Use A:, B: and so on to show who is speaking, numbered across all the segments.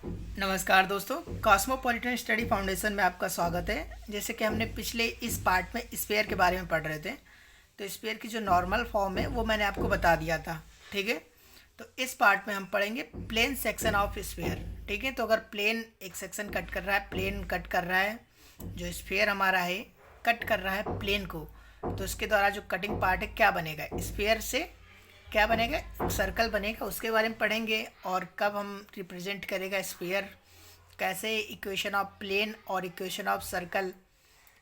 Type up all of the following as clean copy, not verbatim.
A: नमस्कार दोस्तों, cosmopolitan study foundation में आपका स्वागत है। जैसे कि हमने पिछले इस पार्ट में स्फीयर के बारे में पढ़ रहे थे, तो स्फीयर की जो नॉर्मल फॉर्म है वो मैंने आपको बता दिया था। ठीक है, तो इस पार्ट में हम पढ़ेंगे प्लेन सेक्शन ऑफ स्फीयर। ठीक है, तो अगर प्लेन एक सेक्शन कट कर रहा है, प्लेन कट कर रहा है, जो स्फीयर हमारा है कट कर रहा है प्लेन को, तो इसके द्वारा जो कटिंग पार्ट है क्या बनेगा, स्फीयर से क्या बनेगा, सर्कल बनेगा। उसके बारे में पढ़ेंगे और कब हम रिप्रेजेंट करेगा स्फीयर, कैसे इक्वेशन ऑफ प्लेन और इक्वेशन ऑफ सर्कल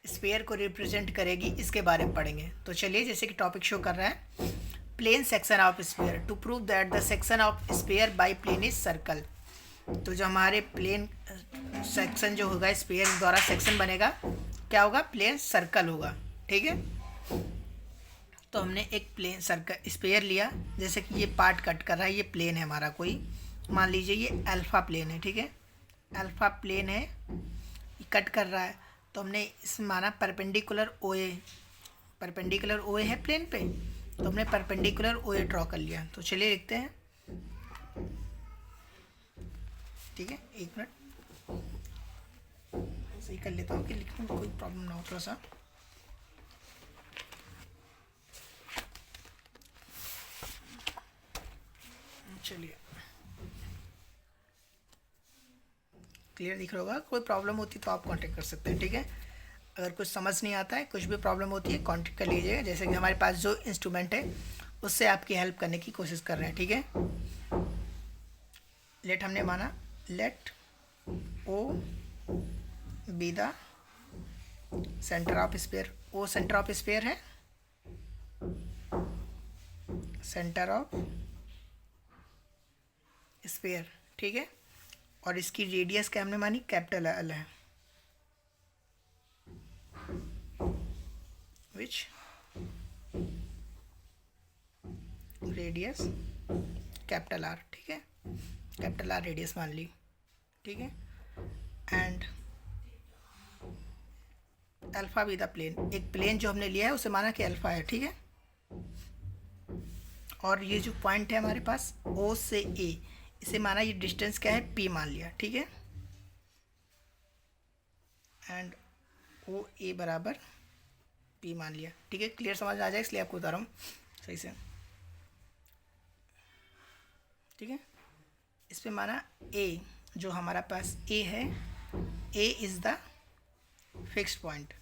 A: स्फीयर को रिप्रेजेंट करेगी, इसके बारे में पढ़ेंगे। तो चलिए, जैसे कि टॉपिक शो कर रहा है, plane section of sphere to prove that the section of sphere by plane is circle. तो जो हमारे प्लेन सेक्शन जो होगा स्फीयर द्वारा सेक्शन बनेगा, क्या होगा, प्लेन सर्कल होगा। ठीक है, तो हमने एक प्लेन सर्कल स्फीयर लिया, जैसे कि ये पार्ट कट कर रहा है, ये प्लेन है हमारा कोई, मान लीजिए ये अल्फ़ा प्लेन है। ठीक है, अल्फ़ा प्लेन है, ये कट कर रहा है, तो हमने इसमें माना परपेंडिकुलर ओ ए, परपेंडिकुलर ओ ए है प्लेन पे, तो हमने परपेंडिकुलर ओ ए ड्रॉ कर लिया। तो चलिए लिखते हैं। ठीक है, एक मिनट सही कर लेता हूँ कि लिखने में कोई प्रॉब्लम ना हो थोड़ा सा। चलिए, क्लियर दिख रहा होगा। कोई प्रॉब्लम होती तो आप कांटेक्ट कर सकते हैं। ठीक है, अगर कुछ समझ नहीं आता है, कुछ भी प्रॉब्लम होती है, कांटेक्ट कर लीजिएगा। जैसे कि हमारे पास जो इंस्ट्रूमेंट है उससे आपकी हेल्प करने की कोशिश कर रहे हैं। ठीक है, लेट हमने माना, let O be the centre of sphere. O centre of sphere है, सेंटर ऑफ स्फीयर। ठीक है, और इसकी रेडियस क्या हमने मानी, कैपिटल एल है, विच रेडियस कैपिटल आर। ठीक है, कैपिटल आर रेडियस मान ली। ठीक है, एंड अल्फ़ा भी द प्लेन, एक प्लेन जो हमने लिया है उसे माना कि अल्फ़ा है। ठीक है, और ये जो पॉइंट है हमारे पास ओ से ए, इसे माना ये डिस्टेंस क्या है, पी मान लिया। ठीक है, एंड ओ ए बराबर पी मान लिया। ठीक है, क्लियर समझ आ जाए, इसलिए आपको बता रहा हूँ सही से। ठीक है, इस पे माना ए, जो हमारा पास ए है, A is the fixed point,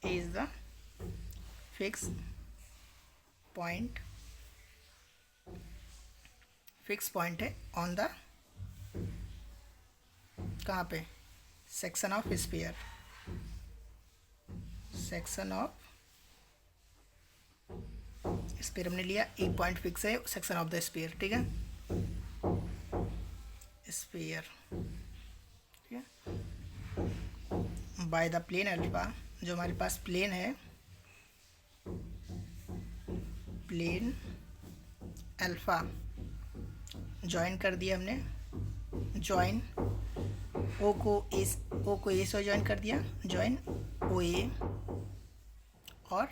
A: A is the fix point, fix point है ऑन द, कहाँ पे, section of sphere, section of sphere हमने लिया, एक पॉइंट फिक्स है सेक्शन ऑफ द स्फीयर। ठीक है, स्फीयर। ठीक है, बाय द प्लेन अल्फा, जो हमारे पास प्लेन है, प्लेन अल्फा ज्वाइन कर दिया हमने, ज्वाइन ओ को ए से ज्वाइन कर दिया, ज्वाइन ओ ए, और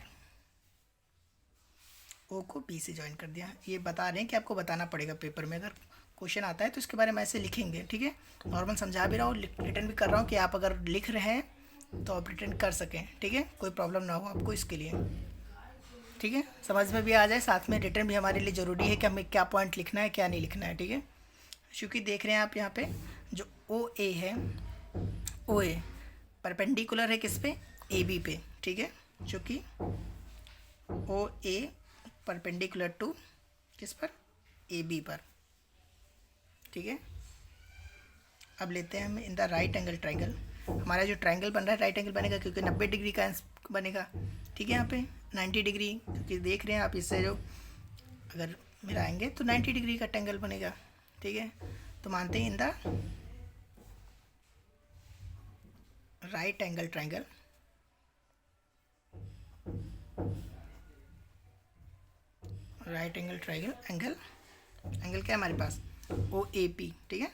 A: ओ को बी से ज्वाइन कर दिया। ये बता रहे हैं कि आपको बताना पड़ेगा पेपर में, अगर क्वेश्चन आता है तो इसके बारे में ऐसे लिखेंगे। ठीक है, नॉर्मल समझा भी रहा हूँ, रिटर्न भी कर रहा हूँ कि आप अगर लिख रहे हैं तो आप रिटर्न कर सकें। ठीक है, कोई प्रॉब्लम ना हो आपको इसके लिए। ठीक है, समझ में भी आ जाए, साथ में रिटर्न भी हमारे लिए ज़रूरी है कि हमें क्या पॉइंट लिखना है क्या नहीं लिखना है। ठीक है, क्योंकि देख रहे हैं आप यहाँ पे जो ओ ए है, ओ ए परपेंडिकुलर है किस पे, ए बी पे। ठीक है, जो कि ओ ए परपेंडिकुलर टू किस पर, ए बी पर। ठीक है, अब लेते हैं हम in the right angle triangle. हमारा जो ट्राइंगल बन रहा है राइट एंगल बनेगा, क्योंकि 90 डिग्री का बनेगा। ठीक है, यहाँ पे 90 डिग्री, क्योंकि देख रहे हैं आप इससे जो अगर मिलाएंगे तो 90 डिग्री का ट्राइंगल बनेगा। ठीक है, तो मानते हैं in the right angle triangle, right angle triangle, angle angle क्या है हमारे पास, ओ ए पी। ठीक है,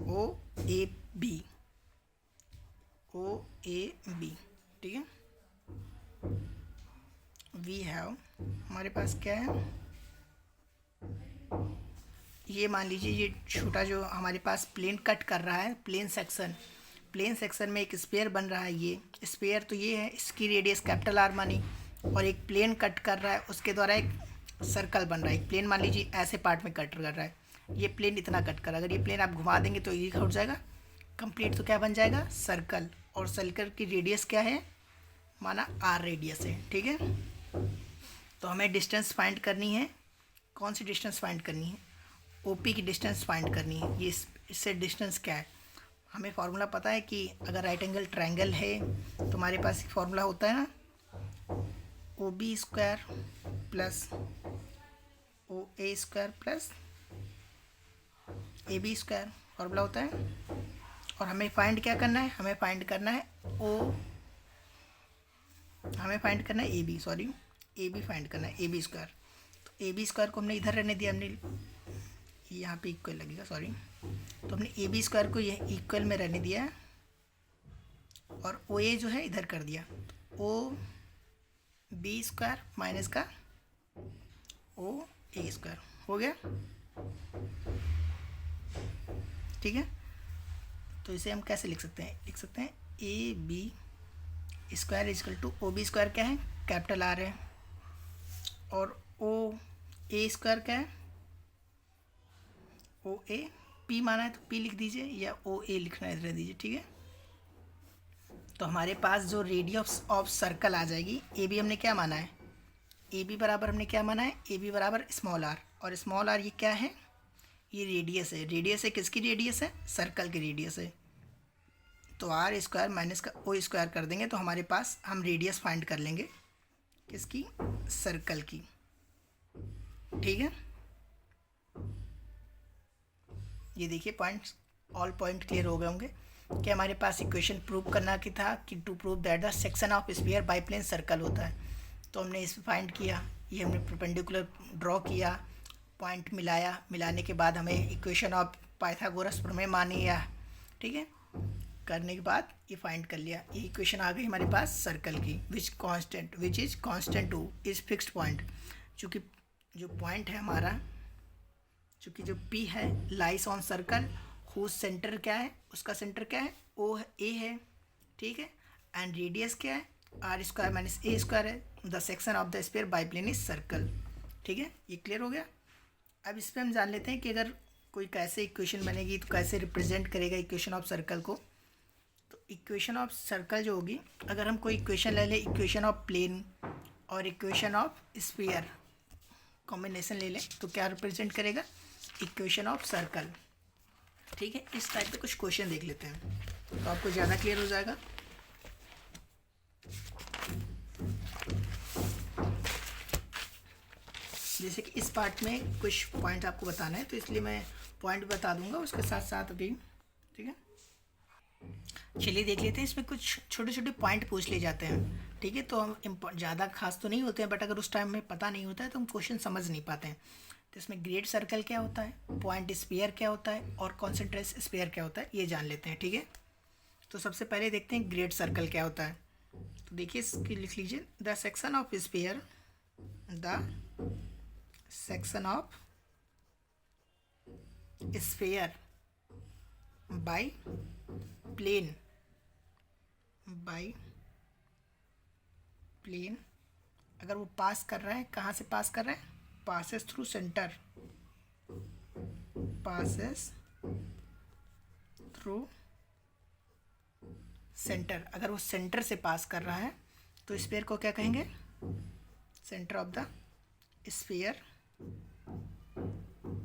A: ओ A B, O A B. ठीक है, वी हैव, हमारे पास क्या है, ये मान लीजिए ये छोटा जो हमारे पास प्लेन कट कर रहा है, प्लेन सेक्शन में एक स्पेयर बन रहा है। ये स्पेयर तो ये है, इसकी रेडियस कैपिटल आर मानी, और एक प्लेन कट कर रहा है, उसके द्वारा एक सर्कल बन रहा है। एक प्लेन मान लीजिए ऐसे पार्ट में कट कर रहा है, ये प्लेन इतना कट कर, अगर ये प्लेन आप घुमा देंगे तो ये हो जाएगा कंप्लीट, तो क्या बन जाएगा सर्कल। और सर्कल की रेडियस क्या है, माना आर रेडियस है, ठीक है। तो हमें डिस्टेंस फाइंड करनी है। कौन सी डिस्टेंस फाइंड करनी है, ओपी की डिस्टेंस फाइंड करनी है। ये इससे डिस्टेंस क्या है, हमें फार्मूला पता है कि अगर राइट एंगल ट्रायंगल है तो हमारे पास एक फार्मूला होता है ना, O B square plus O A square plus A B square formula होता है। और हमें फाइंड क्या करना है, हमें फाइंड करना है ए बी फाइंड करना है, ए बी स्क्वायर। तो ए बी स्क्वायर को हमने इधर रहने दिया, हमने यहाँ पे इक्वल लगेगा, सॉरी। तो हमने ए बी स्क्वायर को ये इक्वल में रहने दिया है, और ओ ए जो है इधर कर दिया। तो ओ बी स्क्वायर माइनस का ओ ए स्क्वायर हो गया, ठीक है। तो इसे हम कैसे लिख सकते हैं, A B square equal to O B square क्या है, कैपिटल आर है, और ओ ए स्क्वायर क्या है, ओ ए, पी माना है तो पी लिख दीजिए, या ओ ए लिखना है रह दीजिए, ठीक है। तो हमारे पास जो रेडियस ऑफ सर्कल आ जाएगी, ए बी हमने क्या माना है, ए बी बराबर हमने क्या माना है, ए बी बराबर स्मॉल आर, और स्मॉल आर ये क्या है, ये रेडियस है। रेडियस है किसकी रेडियस है, सर्कल की रेडियस है। तो आर स्क्वायर माइनस का ओ स्क्वायर कर देंगे तो हमारे पास हम रेडियस फाइंड कर लेंगे किसकी, सर्कल की, ठीक है। ये देखिए पॉइंट्स, ऑल पॉइंट क्लियर हो गए होंगे कि हमारे पास इक्वेशन प्रूव करना की था कि to prove that the section of sphere by plane circle होता है। तो हमने इस फाइंड किया, ये हमने परपेंडिकुलर ड्रॉ किया, पॉइंट मिलाया, मिलाने के बाद हमें इक्वेशन ऑफ पाइथागोरस प्रमेय मानी या, ठीक है, करने के बाद ये फाइंड कर लिया। ये इक्वेशन आ गई हमारे पास सर्कल की, which is constant two is fixed point. चूँकि जो पॉइंट है हमारा, चूँकि जो P है लाइस ऑन सर्कल हुज सेंटर क्या है, उसका सेंटर क्या है, ओ ए है, ठीक है। एंड रेडियस क्या है, R square minus A square है। The section of the sphere by plane is circle, ठीक है। ये क्लियर हो गया। अब इस पर हम जान लेते हैं कि अगर कोई कैसे इक्वेशन बनेगी तो कैसे रिप्रेजेंट करेगा इक्वेशन ऑफ सर्कल को। तो इक्वेशन ऑफ सर्कल जो होगी, अगर हम कोई इक्वेशन ले लें, इक्वेशन ऑफ प्लेन और इक्वेशन ऑफ स्फीयर कॉम्बिनेशन ले लें, तो क्या रिप्रेजेंट करेगा, इक्वेशन ऑफ सर्कल, ठीक है। इस टाइप के कुछ क्वेश्चन देख लेते हैं तो आपको ज़्यादा क्लियर हो जाएगा। जैसे कि इस पार्ट में कुछ पॉइंट आपको बताना है, तो इसलिए मैं पॉइंट बता दूंगा उसके साथ साथ अभी, ठीक है। चलिए देख लेते हैं, इसमें कुछ छोटे छोटे पॉइंट पूछ लिए जाते हैं, ठीक है। तो हम ज़्यादा खास तो नहीं होते हैं, बट अगर उस टाइम में पता नहीं होता है तो हम क्वेश्चन समझ नहीं पाते हैं। तो इसमें ग्रेड सर्कल क्या होता है, पॉइंट स्फीयर क्या होता है, और कॉन्सेंट्रेस स्फीयर क्या होता है, ये जान लेते हैं, ठीक है। तो सबसे पहले देखते हैं ग्रेड सर्कल क्या होता है। तो देखिए इसकी लिख लीजिए, the section of sphere, the section of sphere by plane, अगर वो पास कर रहा है, कहाँ से पास कर रहा है, passes through center, passes through center, अगर वो सेंटर से पास कर रहा है तो स्फीयर को क्या कहेंगे, सेंटर ऑफ द स्फीयर,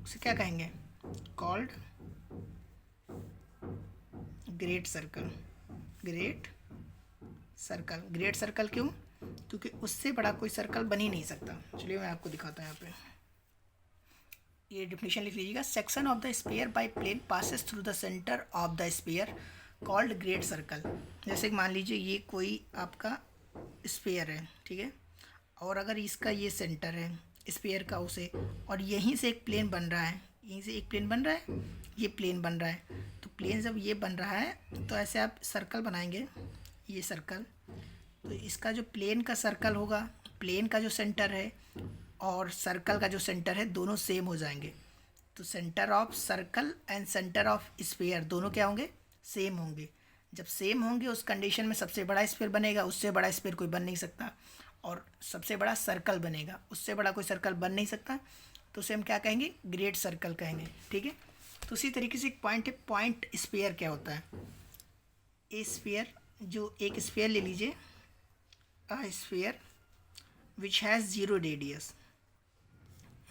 A: उसे क्या कहेंगे, called great circle. Great circle क्यों, क्योंकि उससे बड़ा कोई सर्कल बन ही नहीं सकता। चलिए मैं आपको दिखाता हूँ यहाँ पे, ये डेफिनेशन लिख लीजिएगा, section of the sphere by plane passes through the centre of the sphere called great circle. जैसे कि मान लीजिए ये कोई आपका स्फीयर है, ठीक है, और अगर इसका ये सेंटर है स्फीयर का उसे, और यहीं से एक प्लेन बन रहा है, यहीं से एक प्लेन बन रहा है, ये प्लेन बन रहा है, तो प्लेन जब ये बन रहा है तो ऐसे आप सर्कल बनाएंगे, ये सर्कल, तो इसका जो प्लेन का सर्कल होगा, प्लेन का जो सेंटर है और सर्कल का जो सेंटर है दोनों सेम हो जाएंगे। तो centre of circle and centre of sphere दोनों क्या होंगे, सेम होंगे। जब सेम होंगे उस कंडीशन में सबसे बड़ा स्फीयर बनेगा, उससे बड़ा स्फीयर कोई बन नहीं सकता, और सबसे बड़ा सर्कल बनेगा, उससे बड़ा कोई सर्कल बन नहीं सकता, तो उसे हम क्या कहेंगे, ग्रेट सर्कल कहेंगे। ठीक है, तो उसी तरीके से एक पॉइंट है, पॉइंट स्फीयर क्या होता है। ए स्फीयर, जो एक स्फीयर ले लीजिए, a sphere which has zero radius,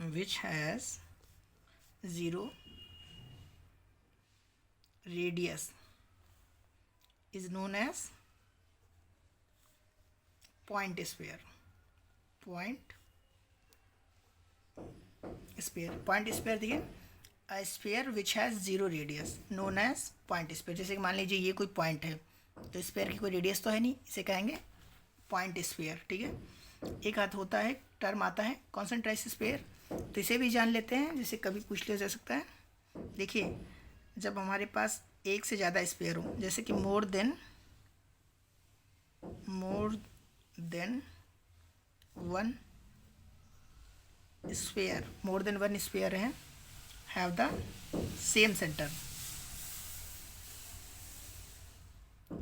A: which has zero radius is known as point sphere. Point sphere, point sphere देखिए, a sphere which has zero radius known as point sphere। जैसे कि मान लीजिए ये कोई पॉइंट है, तो स्फीयर की कोई रेडियस तो है नहीं, इसे कहेंगे पॉइंट स्फीयर। ठीक है, एक हाथ होता है, टर्म आता है कॉन्सेंट्रिक स्फीयर, तो इसे भी जान लेते हैं, जैसे कभी पूछ लिया जा सकता है। देखिए, जब हमारे पास एक से ज़्यादा स्फीयर हो, जैसे कि more than one sphere, more than one sphere है, have the same centre,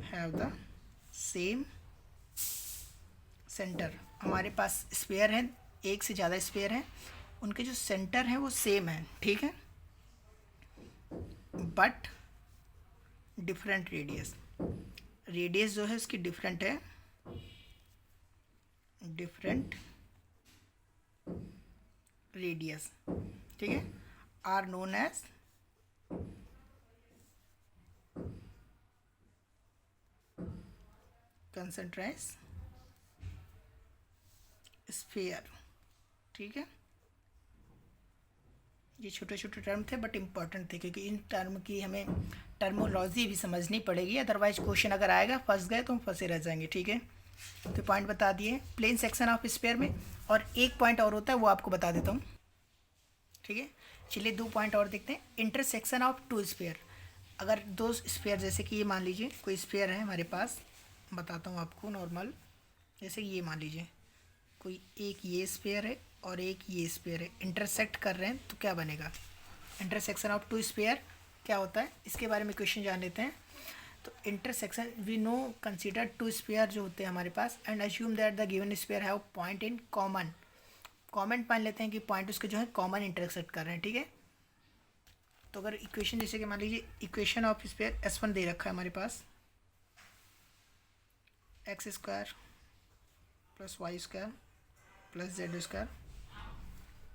A: have the same centre. हमारे पास स्फीयर है, एक से ज़्यादा स्फीयर है, उनके जो सेंटर हैं वो सेम है। ठीक है, बट डिफरेंट रेडियस, रेडियस जो है उसकी डिफरेंट है, डिफरेंट रेडियस। ठीक है, are known as concentric sphere. ठीक है, ये छोटे छोटे टर्म थे बट इम्पॉर्टेंट थे, क्योंकि इन टर्म की हमें टर्मोलॉजी भी समझनी पड़ेगी, अदरवाइज क्वेश्चन अगर आएगा फंस गए तो हम फंसे रह जाएंगे। ठीक है, तो पॉइंट बता दिए प्लेन सेक्शन ऑफ स्फीयर में, और एक पॉइंट और होता है वो आपको बता देता हूँ। ठीक है, चलिए दो पॉइंट और देखते हैं। इंटरसेक्शन ऑफ टू स्फीयर, अगर दो स्फीयर, जैसे कि ये मान लीजिए कोई स्फीयर है हमारे पास, बताता हूँ आपको नॉर्मल, जैसे कि ये मान लीजिए कोई एक ये स्फीयर है और एक ये स्फीयर है, इंटरसेक्ट कर रहे हैं, तो क्या बनेगा। इंटरसेक्शन ऑफ टू स्फीयर क्या होता है, इसके बारे में क्वेश्चन जान लेते हैं। तो intersection, we know consider two sphere जो होते हैं हमारे पास, and assume that the given sphere have point in common, common मान लेते हैं कि पॉइंट उसके जो है कॉमन इंटरसेक्ट कर रहे हैं। ठीक है, तो अगर इक्वेशन, जैसे कि मान लीजिए इक्वेशन ऑफ स्फीयर S1 दे रखा है हमारे पास, X square plus Y square plus Z square,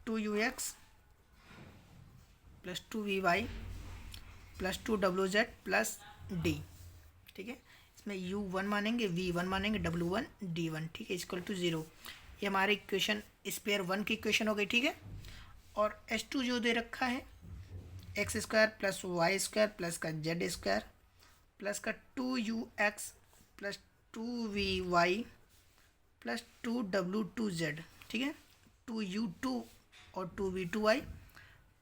A: 2ux plus 2vy plus 2wz plus d। ठीक है, इसमें u1 मानेंगे, v1 मानेंगे, w1 d1। ठीक है, इक्वल टू 0। ये हमारी इक्वेशन स्फीयर 1 की इक्वेशन हो गई। ठीक है, और S2 जो दे रखा है, x square plus Y square plus का जेड स्क्वायर प्लस का 2ux plus 2vy plus 2w2z। ठीक है, 2u2 और 2v2y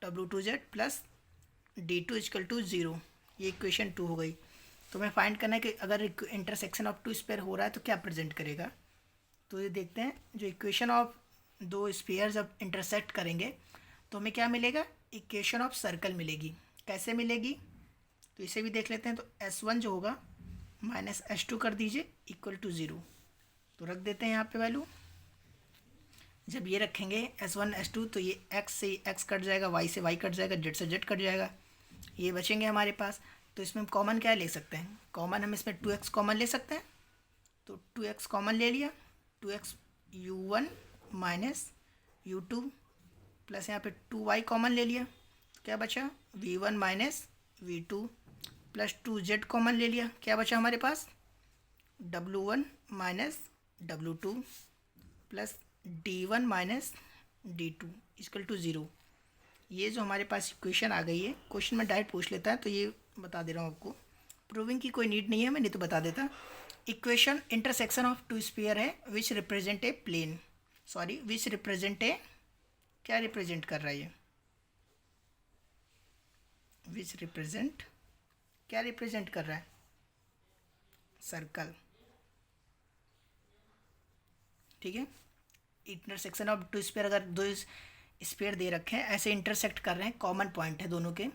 A: w2z plus d2 equal to 0। ये इक्वेशन 2 हो गई। तो हमें फाइंड करना है कि अगर इंटरसेक्शन ऑफ टू स्फीयर हो रहा है तो क्या प्रेजेंट करेगा। तो ये देखते हैं, जो इक्वेशन ऑफ दो स्फीयर जब इंटरसेक्ट करेंगे तो हमें क्या मिलेगा, इक्वेशन ऑफ सर्कल मिलेगी। कैसे मिलेगी, तो इसे भी देख लेते हैं। तो S1 जो होगा माइनस S2 कर दीजिए इक्वल टू 0, तो रख देते हैं यहाँ पे वैल्यू। जब ये रखेंगे S1 S2 तो ये x से x कट जाएगा, y से y कट जाएगा, z से z कट जाएगा, ये बचेंगे हमारे पास। तो इसमें हम कॉमन क्या ले सकते हैं, कॉमन हम इसमें 2x कॉमन ले सकते हैं। तो 2x कॉमन ले लिया, 2x u1 minus u2 plus यहाँ पे 2y कॉमन ले लिया, तो क्या बचा v1 minus v2 plus 2z common ले लिया, क्या बचा हमारे पास w1 minus w2 plus d1 minus d2 equal to 0। ये जो हमारे पास इक्वेशन आ गई है, क्वेश्चन में डायरेक्ट पूछ लेता है तो ये बता दे रहा हूँ आपको, प्रूविंग की कोई नीड नहीं है, मैं नहीं तो बता देता। Equation intersection of two sphere है which represent a plane, sorry which represent a, क्या रिप्रेजेंट कर रहा है ये, विच रिप्रेजेंट, क्या रिप्रेजेंट कर रहा है, सर्कल। ठीक है, इंटरसेक्शन ऑफ टू स्फीयर, अगर दो स्फीयर दे रखे हैं, ऐसे इंटरसेक्ट कर रहे हैं, कॉमन पॉइंट है दोनों के।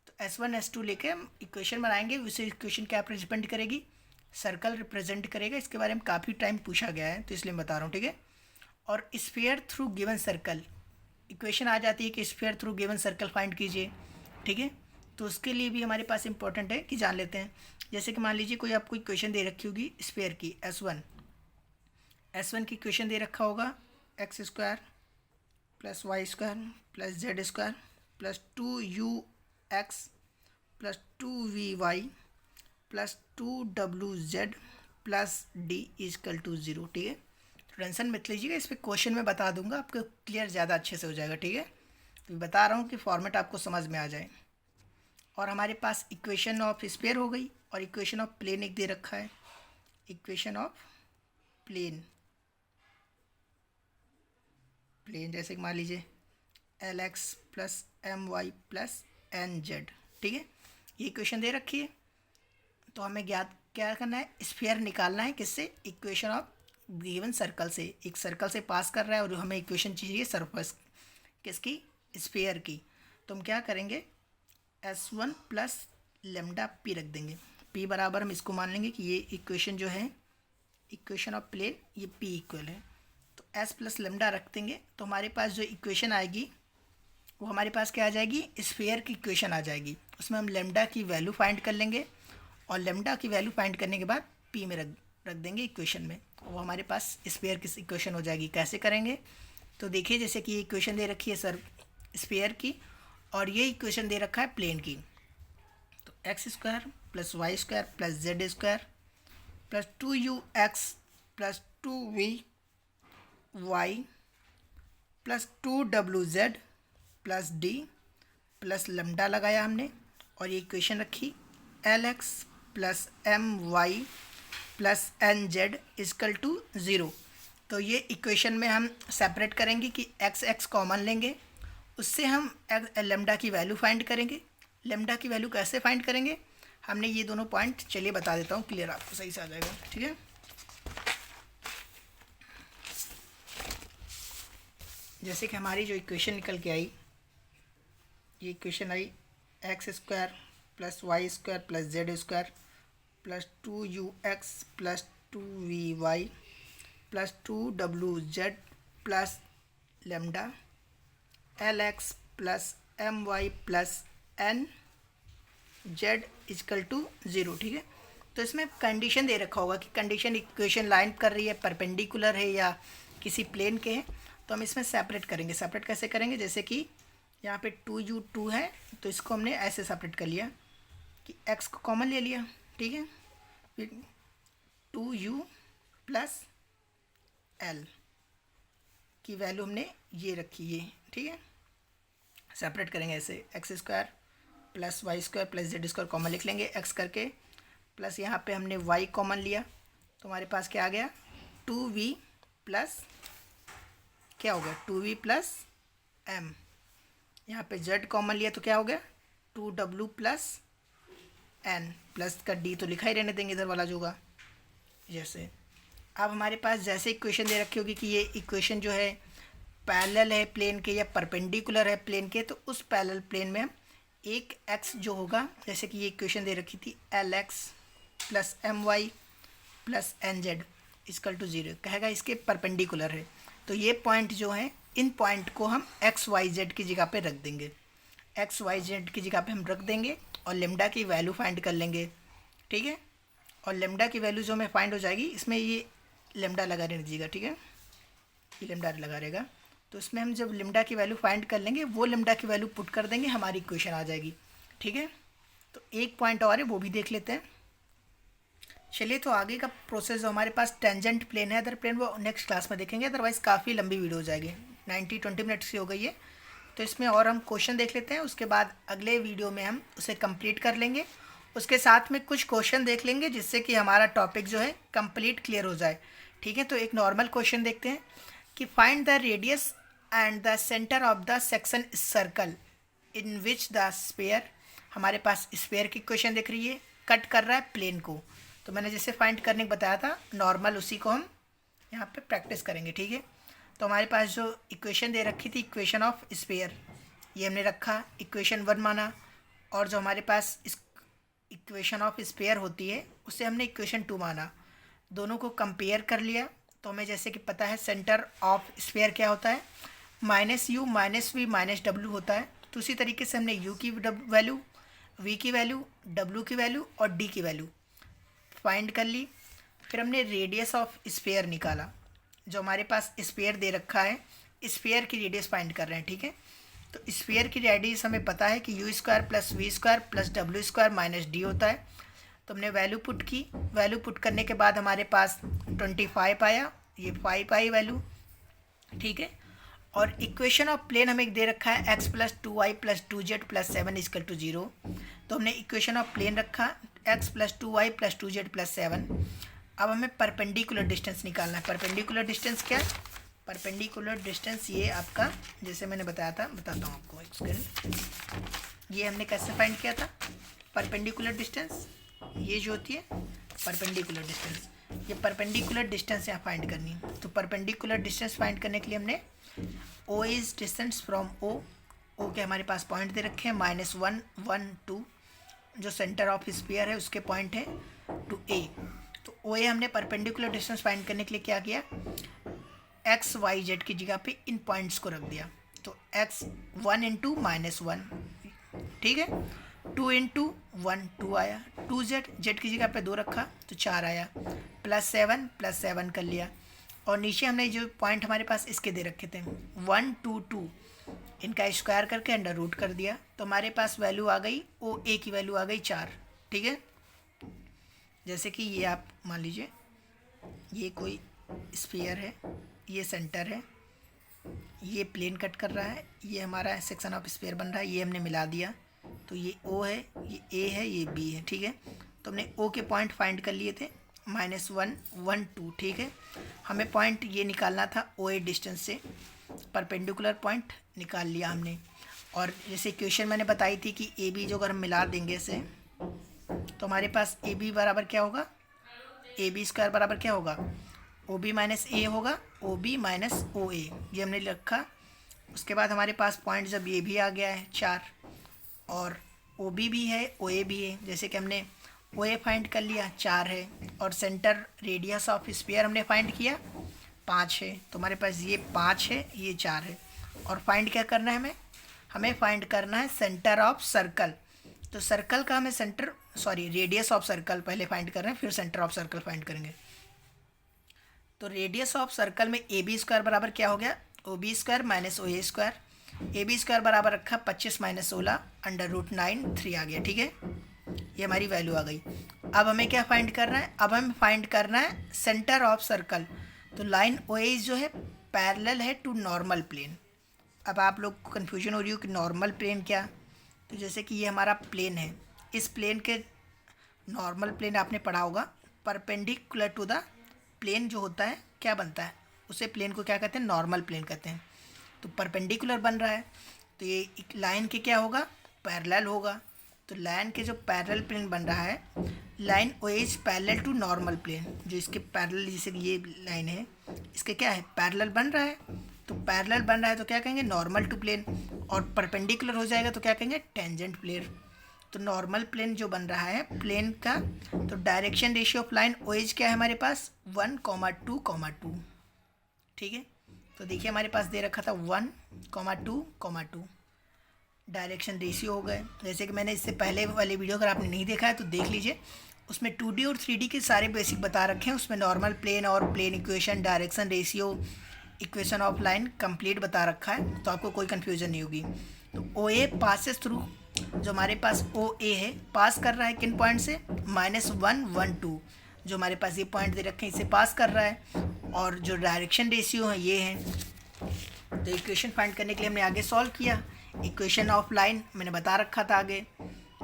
A: तो S1 S2 लेके हम इक्वेशन बनाएंगे। उसे इक्वेशन क्या रिप्रेजेंट करेगी, सर्कल रिप्रेजेंट करेगा। इसके बारे में काफ़ी टाइम पूछा गया है तो इसलिए बता रहा हूँ, ठीक है। और sphere through given circle, equation आ जाती है कि sphere through given circle find कीजिए, ठीक है। तो उसके लिए भी हमारे पास इंपॉर्टेंट है कि जान लेते हैं। जैसे कि मान लीजिए कोई आपको इक्वेशन दे रखी होगी स्फीयर की, S1 की इक्वेशन दे रखा होगा x² plus y² plus z² plus 2ux plus 2vy plus 2wz plus d equal to 0, ठीक है। टेंशन मत लीजिएगा, इस पर क्वेश्चन में बता दूंगा, आपको क्लियर ज़्यादा अच्छे से हो जाएगा, ठीक है। तो बता रहा हूँ कि फॉर्मेट आपको समझ में आ जाए। और हमारे पास इक्वेशन ऑफ स्फीयर हो गई और इक्वेशन ऑफ प्लेन एक दे रखा है, इक्वेशन ऑफ प्लेन जैसे कि मान लीजिए Lx plus My plus Nz, ठीक है। ये इक्वेशन दे रखी है। तो हमें ज्ञात क्या करना है, स्फीयर निकालना है किससे, इक्वेशन ऑफ गिवन सर्कल से। एक सर्कल से पास कर रहा है और हमें इक्वेशन चाहिए सरफेस किसकी, स्फीयर की। तो हम क्या करेंगे, S1 प्लस लेमडा p रख देंगे। p बराबर हम इसको मान लेंगे कि ये इक्वेशन जो है इक्वेशन ऑफ प्लेन, ये p इक्वल है। तो s प्लस लेमडा रख देंगे। तो हमारे पास जो इक्वेशन आएगी वो हमारे पास क्या आ जाएगी, स्फीयर की इक्वेशन आ जाएगी। उसमें हम लेमडा की वैल्यू फाइंड कर लेंगे और लेमडा की वैल्यू फाइंड करने के बाद p में रख देंगे इक्वेशन में। वो हमारे पास स्फीयर की इक्वेशन हो जाएगी। कैसे करेंगे, तो देखिए जैसे कि ये इक्वेशन दे रखी है सर स्फीयर की और ये इक्वेशन दे रखा है प्लेन की। तो x² plus y² plus z² plus 2ux plus 2vy plus 2wz plus d plus lambda लगाया हमने और ये इक्वेशन रखी Lx plus My plus Nz equal to 0। तो ये इक्वेशन में हम सेपरेट करेंगे कि x कॉमन लेंगे, उससे हम लेमडा की वैल्यू फाइंड करेंगे। लेमडा की वैल्यू कैसे फाइंड करेंगे, हमने ये दोनों पॉइंट चलिए बता देता हूँ, क्लियर आपको सही से आ जाएगा, ठीक है। जैसे कि हमारी जो इक्वेशन निकल के आई, ये इक्वेशन आई x² plus y² plus z² plus 2ux plus 2vy plus 2wz plus lambda Lx plus My plus Nz equal to 0, ठीक है। तो इसमें कंडीशन दे रखा होगा कि कंडीशन इक्वेशन लाइन कर रही है, परपेंडिकुलर है या किसी प्लेन के हैं। तो हम इसमें सेपरेट करेंगे। सेपरेट कैसे करेंगे, जैसे कि यहाँ पे 2u2 है तो इसको हमने ऐसे सेपरेट कर लिया कि x को कॉमन ले लिया, ठीक है। फिर 2u प्लस l की वैल्यू हमने ये रखी है, ठीक है। सेपरेट करेंगे ऐसे, x² plus y² plus z² common लिख लेंगे x करके, प्लस यहाँ पे हमने y कॉमन लिया तो हमारे पास क्या आ गया 2v प्लस क्या हो गया 2v प्लस m। यहाँ पे z कॉमन लिया तो क्या हो गया 2w प्लस n प्लस का d तो लिखा ही रहने देंगे इधर वाला जो होगा। जैसे अब हमारे पास जैसे इक्वेशन दे रखी होगी कि ये इक्वेशन जो है पैरेलल है प्लेन के या परपेंडिकुलर है प्लेन के, तो उस पैरेलल प्लेन में हम एक x जो होगा, जैसे कि ये इक्वेशन दे रखी थी Lx plus My plus Nz equal to 0 कहेगा इसके परपेंडिकुलर है। तो ये पॉइंट जो है, इन पॉइंट को हम XYZ की जगह पे रख देंगे, XYZ की जगह पे हम रख देंगे और लेमडा की वैल्यू फाइंड कर लेंगे, ठीक है। और लेमडा की वैल्यू जो हमें फाइंड हो जाएगी, इसमें ये लेमडा लगा रहने दीजिएगा, ठीक है, ये लेमडा लगा रहेगा। तो इसमें हम जब लेमडा की वैल्यू फाइंड कर लेंगे, वो लेमडा की वैल्यू पुट कर देंगे, हमारी इक्वेशन आ जाएगी, ठीक है। तो एक पॉइंट और है वो भी देख लेते हैं। चलिए, तो आगे का प्रोसेस जो हमारे पास टेंजेंट प्लेन है, अदर प्लेन, वो नेक्स्ट क्लास में देखेंगे, अदरवाइज़ काफ़ी लंबी वीडियो हो जाएगी, 20 मिनट्स की हो गई है। तो इसमें और हम क्वेश्चन देख लेते हैं, उसके बाद अगले वीडियो में हम उसे कंप्लीट कर लेंगे। उसके साथ में कुछ क्वेश्चन देख लेंगे जिससे कि हमारा टॉपिक जो है कंप्लीट क्लियर हो जाए, ठीक है। तो एक नॉर्मल क्वेश्चन देखते हैं कि find the radius and the centre of the section circle in which the sphere, हमारे पास स्फीयर की क्वेश्चन दिख रही है, कट कर रहा है प्लेन को। तो मैंने जैसे फाइंड करने को बताया था नॉर्मल, उसी को हम यहाँ पे प्रैक्टिस करेंगे, ठीक है। तो हमारे पास जो इक्वेशन दे रखी थी इक्वेशन ऑफ स्फीयर, ये हमने रखा, इक्वेशन 1 माना। और जो हमारे पास इस इक्वेशन ऑफ स्फीयर होती है उसे हमने इक्वेशन 2 माना। दोनों को कंपेयर कर लिया तो हमें जैसे कि पता है सेंटर ऑफ स्फीयर क्या होता है, -u -v -w होता है। तो उसी तरीके से हमने u की वैल्यू, v की वैल्यू, w की वैल्यू और d की वैल्यू फाइंड कर ली। फिर हमने रेडियस ऑफ स्फीयर निकाला। जो हमारे पास स्फीयर दे रखा है, स्फीयर की रेडियस फाइंड कर रहे हैं, ठीक है। तो स्फीयर की रेडियस हमें पता है कि u² + v² + w² - d होता है। तो हमने वैल्यू पुट की। वैल्यू पुट करने के बाद हमारे पास 25 आया, ये 5 आई वैल्यू, ठीक है। और इक्वेशन ऑफ प्लेन हमें दे रखा है x + 2y + 2z + 7 = 0। तो हमने इक्वेशन ऑफ प्लेन रखा x + 2y + 2z + 7। अब हमें परपेंडिकुलर डिस्टेंस निकालना है। परपेंडिकुलर डिस्टेंस क्या है? परपेंडिकुलर डिस्टेंस ये आपका, जैसे मैंने बताया था, बताता हूँ आपको एक सेकंड। ये हमने कैसे फाइंड किया था परपेंडिकुलर डिस्टेंस, ये जो होती है परपेंडिकुलर डिस्टेंस, ये परपेंडिकुलर डिस्टेंस यहाँ फाइंड करनी है। तो परपेंडिकुलर डिस्टेंस फाइंड करने के लिए हमने O is distance from O के हमारे पास पॉइंट दे रखे हैं -1 1 2, जो सेंटर ऑफ स्फीयर है उसके पॉइंट है, टू ए। तो ओ ए हमने परपेंडिकुलर डिस्टेंस फाइंड करने के लिए क्या किया, एक्स वाई जेड की जगह पे इन पॉइंट्स को रख दिया। तो x 1 × -1, ठीक है, 2 × 1 2 आया, 2z जेड की जगह पे 2 रखा तो 4 आया, +7 कर लिया। और नीचे हमने जो पॉइंट हमारे पास इसके दे रखे थे 1 2 2, इनका स्क्वायर करके अंडर रूट कर दिया। तो हमारे पास वैल्यू आ गई, ओ ए की वैल्यू आ गई 4, ठीक है। जैसे कि ये आप मान लीजिए ये कोई स्फीयर है, ये सेंटर है, ये प्लेन कट कर रहा है, ये हमारा सेक्शन ऑफ स्फीयर बन रहा है, ये हमने मिला दिया। तो ये O है, ये A है, ये B है, ठीक है। तो हमने O के पॉइंट फाइंड कर लिए थे -1 1 2, ठीक है। हमें पॉइंट ये निकालना था OA डिस्टेंस से, परपेंडिकुलर पॉइंट निकाल लिया हमने। और जैसे इक्वेशन मैंने बताई थी कि AB जो अगर हम मिला देंगे इसे तो हमारे पास AB बराबर क्या होगा, AB² बराबर क्या होगा, OB - A होगा, OB - OA, ये हमने रखा। उसके बाद हमारे पास पॉइंट जब ये भी आ गया है 4 और OB भी है, OA भी है, जैसे कि हमने OA फाइंड कर लिया 4 है, और सेंटर रेडियस ऑफ स्फीयर हमने फाइंड किया 5 है। तो हमारे पास ये 5 है, ये 4 है। और फाइंड क्या करना है हमें फाइंड करना है सेंटर ऑफ सर्कल। तो सर्कल का हमें रेडियस ऑफ सर्कल पहले फाइंड कर रहे हैं, फिर सेंटर ऑफ सर्कल फाइंड करेंगे। तो रेडियस ऑफ सर्कल में AB² बराबर क्या हो गया, OB² - OA²। AB² बराबर रखा 25 - 16 √9 3 आ गया, ठीक है। ये हमारी वैल्यू आ गई। अब हमें क्या फाइंड करना है, अब हमें फाइंड करना है सेंटर ऑफ सर्कल। तो लाइन OA जो है पैरेलल है टू नॉर्मल प्लेन। अब आप लोग को कन्फ्यूजन हो रही हो कि नॉर्मल प्लेन क्या, तो जैसे कि ये हमारा प्लेन है, इस प्लेन के नॉर्मल प्लेन आपने पढ़ा होगा, परपेंडिकुलर टू द प्लेन जो होता है क्या बनता है, उसे प्लेन को क्या कहते हैं, नॉर्मल प्लेन कहते हैं। तो परपेंडिकुलर बन रहा है तो ये लाइन के क्या होगा, पैरेलल होगा। तो लाइन के जो पैरेलल प्लेन बन रहा है, line O is parallel to normal plane, जो इसके पैरेलल, जैसे ये लाइन है इसके क्या है, पैरेलल बन रहा है। तो पैरेलल बन रहा है तो क्या कहेंगे, नॉर्मल टू प्लेन। और परपेंडिकुलर हो जाएगा तो क्या कहेंगे, टेंजेंट प्लेन। तो नॉर्मल प्लेन जो बन रहा है प्लेन का, तो direction ratio of line O as क्या है हमारे पास 1, 2, 2, ठीक है। तो देखिए हमारे पास दे रखा था 1, 2, 2 डायरेक्शन रेशियो हो गए। जैसे कि मैंने इससे पहले वाले वीडियो अगर आपने नहीं देखा है तो देख लीजिए, उसमें 2D और 3D के सारे बेसिक बता रखे हैं। उसमें नॉर्मल प्लेन और plane equation, direction ratio, equation of line complete बता रखा है, तो आपको कोई कन्फ्यूजन नहीं होगी। तो ओ ए पासेस थ्रू, जो हमारे पास ओ ए है पास कर रहा है किन पॉइंट से, -1 1 2, जो हमारे पास ये पॉइंट दे रखे हैं इसे पास कर रहा है। और जो डायरेक्शन रेशियो है ये है। तो इक्वेशन फाइंड करने के लिए हमने आगे सॉल्व किया। इक्वेशन ऑफ लाइन मैंने बता रखा था आगे।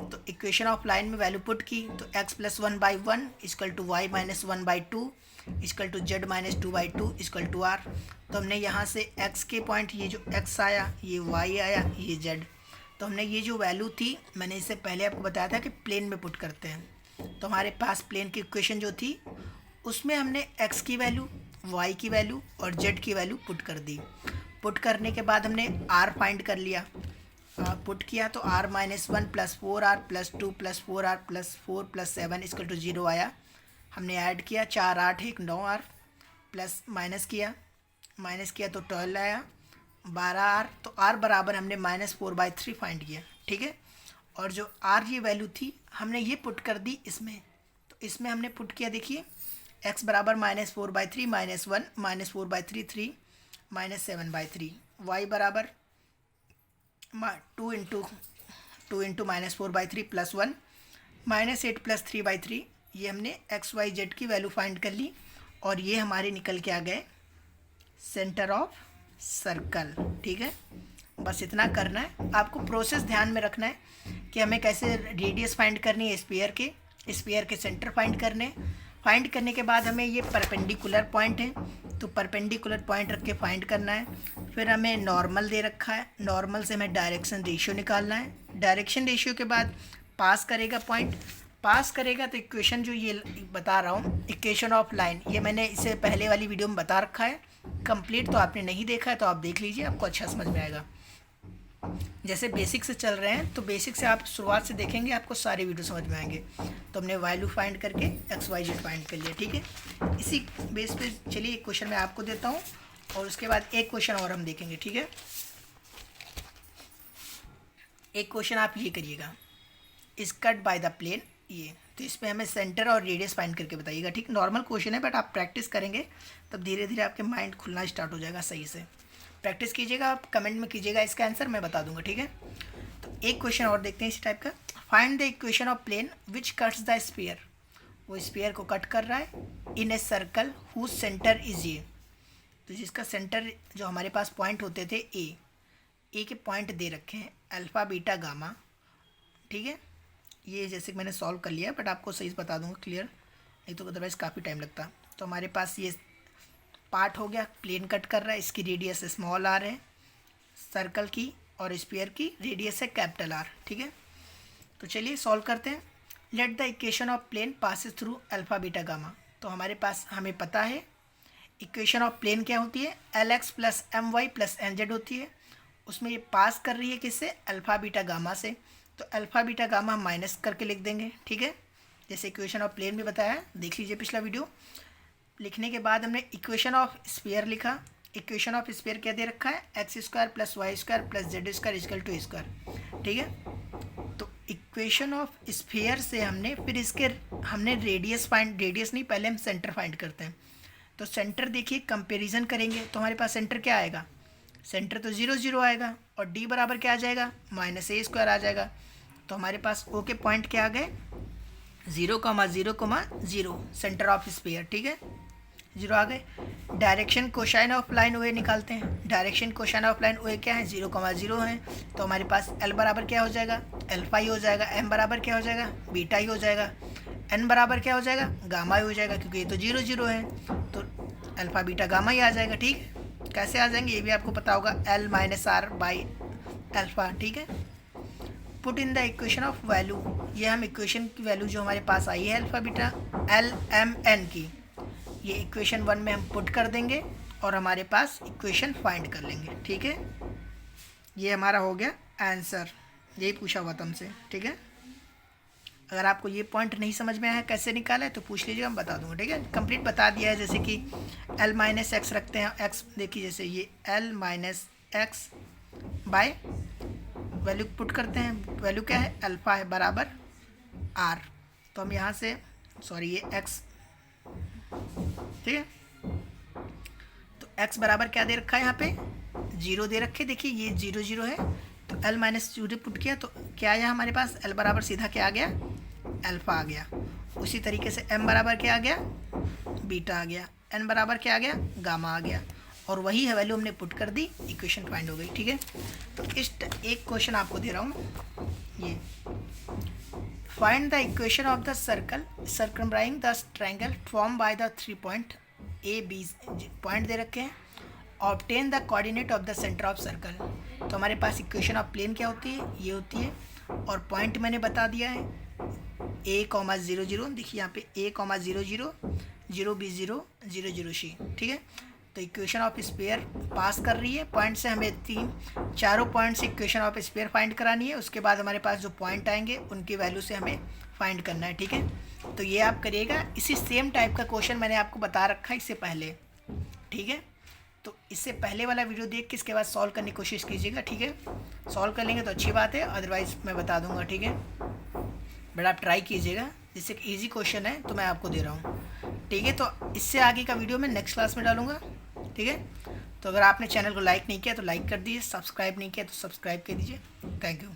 A: तो इक्वेशन ऑफ लाइन में वैल्यू पुट की तो x + 1/1 = y - 1/2 = z - 2/2 = r। तो हमने यहाँ से x के पॉइंट, ये जो x आया, ये y आया, ये z। तो हमने ये जो वैल्यू थी, मैंने इससे पहले आपको बताया था कि प्लेन में पुट करते हैं। तो हमारे पास प्लेन की इक्वेशन जो थी उसमें हमने x की वैल्यू y की वैल्यू और z की वैल्यू पुट कर दी। पुट करने के बाद हमने r फाइंड कर लिया। पुट किया तो r -1 + 4r + 2 + 4r + 4 + 7 = 0 आया। हमने ऐड किया 4 8 1 9r प्लस माइनस किया तो 12 आया 12r। तो r बराबर हमने -4/3 फाइंड किया, ठीक है। और जो r ये वैल्यू थी हमने ये पुट कर दी इसमें। तो इसमें हमने पुट किया, देखिए x बराबर -4/3 -1 -4/3 3 -7/3, y बराबर 2 × -4/3 + 1 -8 + 3/3। ये हमने x y z की वैल्यू फाइंड कर ली और ये हमारे निकल के आ गए सेंटर ऑफ सर्कल, ठीक है। बस इतना करना है। आपको प्रोसेस ध्यान में रखना है कि हमें कैसे रेडियस फाइंड करनी है स्फीयर के सेंटर फाइंड करने के बाद हमें ये परपेंडिकुलर पॉइंट है तो परपेंडिकुलर पॉइंट रख के फाइंड करना है। फिर हमें नॉर्मल दे रखा है, नॉर्मल से हमें डायरेक्शन रेशियो निकालना है। डायरेक्शन रेशियो के बाद पास करेगा तो इक्वेशन जो ये बता रहा हूँ इक्वेशन ऑफ लाइन, ये मैंने इससे पहले वाली वीडियो में बता रखा है कंप्लीट। तो आपने नहीं देखा है तो आप देख लीजिए, आपको अच्छा समझ में आएगा। जैसे बेसिक से चल रहे हैं तो बेसिक से आप शुरुआत से देखेंगे आपको सारे वीडियो समझ में आएंगे। तो हमने वैल्यू फाइंड करके एक्स वाई जेड फाइंड कर लिया, ठीक है। इसी बेस पे चलिए एक क्वेश्चन मैं आपको देता हूँ और उसके बाद एक क्वेश्चन और हम देखेंगे, ठीक है। एक क्वेश्चन आप ये करिएगा, is cut by the plane, ये तो इसमें हमें सेंटर और रेडियस फाइंड करके बताइएगा, ठीक। नॉर्मल क्वेश्चन है बट आप प्रैक्टिस करेंगे तब धीरे धीरे आपके माइंड खुलना स्टार्ट हो जाएगा। सही से प्रैक्टिस कीजिएगा, आप कमेंट में कीजिएगा इसका आंसर, मैं बता दूंगा, ठीक है। तो एक क्वेश्चन और देखते हैं इस टाइप का। Find the equation of plane which cuts the sphere, वो स्फीयर को कट कर रहा है in a circle whose centre is A, तो जिसका सेंटर जो हमारे पास पॉइंट होते थे ए के पॉइंट दे रखे हैं अल्फ़ा बीटा गामा, ठीक है। ये जैसे कि मैंने सॉल्व कर लिया बट आपको सही बता दूंगा क्लियर, नहीं तो अदरवाइज़ काफ़ी टाइम लगता। तो हमारे पास ये पार्ट हो गया, प्लेन कट कर रहा है, इसकी रेडियस स्मॉल आर है सर्कल की और स्फीयर की रेडियस है कैपिटल आर, ठीक है। तो चलिए सॉल्व करते हैं। Let the equation of plane passes through alpha beta gamma, तो हमारे पास हमें पता है इक्वेशन ऑफ प्लेन क्या होती है, LX + MY + NZ होती है। उसमें ये पास कर रही है किससे, अल्फ़ा बीटा गामा से, तो अल्फ़ा बीटा गामा हम माइनस करके लिख देंगे, ठीक है। जैसे इक्वेशन ऑफ प्लेन भी बताया है, देख लीजिए पिछला वीडियो। लिखने के बाद हमने इक्वेशन ऑफ स्फीयर लिखा। इक्वेशन ऑफ स्फीयर क्या दे रखा है, x² + y² + z² = A², ठीक है। तो इक्वेशन ऑफ स्फीयर से हमने रेडियस नहीं, पहले हम सेंटर फाइंड करते हैं। तो सेंटर देखिए कंपैरिजन करेंगे तो हमारे पास सेंटर क्या आएगा, सेंटर तो 0 0 आएगा और d बराबर क्या आ जाएगा, -a² आ जाएगा। तो हमारे पास O के पॉइंट क्या आ गए, 0, 0, 0 सेंटर ऑफ स्फीयर, ठीक है, 0 आ गए। Direction cosine of line OA निकालते हैं। Direction cosine of line OA क्या है, 0, 0 है। तो हमारे पास L बराबर क्या हो जाएगा, अल्फा ही हो जाएगा। M बराबर क्या हो जाएगा, बीटा ही हो जाएगा। N बराबर क्या हो जाएगा, गामा ही हो जाएगा, क्योंकि ये तो 0 0 है तो अल्फा बीटा गामा ही आ जाएगा, ठीक है। कैसे आ जाएंगे ये भी आपको पता होगा, L - R/अल्फा, ठीक है। Put in the equation of value, ये हम इक्वेशन की वैल्यू जो हमारे पास आई है अल्फा बीटा LMN की, ये इक्वेशन 1 में हम पुट कर देंगे और हमारे पास इक्वेशन फाइंड कर लेंगे, ठीक है। ये हमारा हो गया आंसर, यही पूछा हुआ था हमसे, ठीक है। अगर आपको ये पॉइंट नहीं समझ में आया कैसे निकाला है तो पूछ लीजिएगा, हम बता दूंगा, ठीक है। कंप्लीट बता दिया है। जैसे कि L - X रखते हैं, x देखिए जैसे ये L - X by value put करते हैं, वैल्यू क्या है, अल्फ़ा है बराबर R। तो हम यहाँ से ये x, ठीक है। तो x बराबर क्या दे रखा है, यहाँ पे 0 दे रखे, देखिए ये 0 0 है तो L - 0 पुट किया तो क्या आया हमारे पास, L बराबर सीधा क्या आ गया, अल्फ़ा आ गया। उसी तरीके से M बराबर क्या आ गया, बीटा आ गया। N बराबर क्या आ गया, गामा आ गया। और वही है वैल्यू हमने पुट कर दी, इक्वेशन फाइंड हो गई, ठीक है। तो एक क्वेश्चन आपको दे रहा हूँ, ये find the equation of the circle circumscribing the triangle form by the 3 point A B, point दे रखे हैं। Obtain the coordinate of the centre of circle, तो हमारे पास इक्वेशन ऑफ प्लेन क्या होती है, ये होती है। और पॉइंट मैंने बता दिया है A, 0 0, देखिए यहाँ पे A, 0 0, 0B000C, ठीक है। तो इक्वेशन ऑफ स्फीयर पास कर रही है पॉइंट से, हमें चारों पॉइंट से इक्वेशन ऑफ स्फीयर फाइंड करानी है। उसके बाद हमारे पास जो पॉइंट आएंगे उनकी वैल्यू से हमें फाइंड करना है, ठीक है। तो ये आप करिएगा। इसी सेम टाइप का क्वेश्चन मैंने आपको बता रखा है इससे पहले, ठीक है। तो इससे पहले वाला वीडियो देख के इसके बाद सॉल्व करने की कोशिश कीजिएगा, ठीक है। सॉल्व कर लेंगे तो अच्छी बात है, अदरवाइज़ मैं बता दूंगा, ठीक है। बट आप ट्राई कीजिएगा, जैसे कि ईजी क्वेश्चन है तो मैं आपको दे रहा हूँ, ठीक है। तो इससे आगे का वीडियो मैं नेक्स्ट क्लास में डालूंगा, ठीक है। तो अगर आपने चैनल को लाइक नहीं किया तो लाइक कर दीजिए, सब्सक्राइब नहीं किया तो सब्सक्राइब कर दीजिए। Thank you.